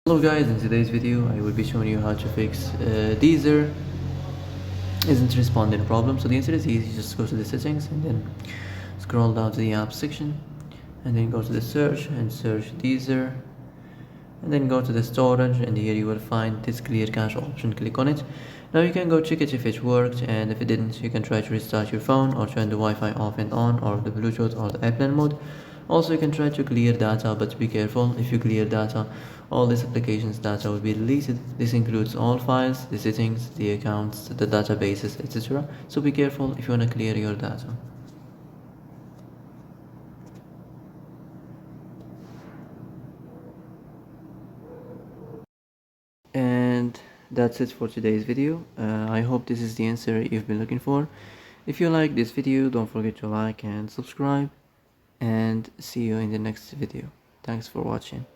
Hello guys, in today's video I will be showing you how to fix Deezer isn't responding problem. So the answer is easy. Just go to the settings and then scroll down to the app section and then go to the search and search Deezer and then go to the storage, and here you will find this clear cache option. Click on it. Now you can go check it if it worked, and if it didn't you can try to restart your phone or turn the Wi-Fi off and on, or the Bluetooth or the airplane mode. Also you can try to clear data, but be careful. If you clear data, all this application's data will be deleted. This includes all files, the settings, the accounts, the databases, etc. So be careful if you want to clear your data. And that's it for today's video. I hope this is the answer you've been looking for. If you like this video, don't forget to like and subscribe, and see you in the next video. Thanks for watching.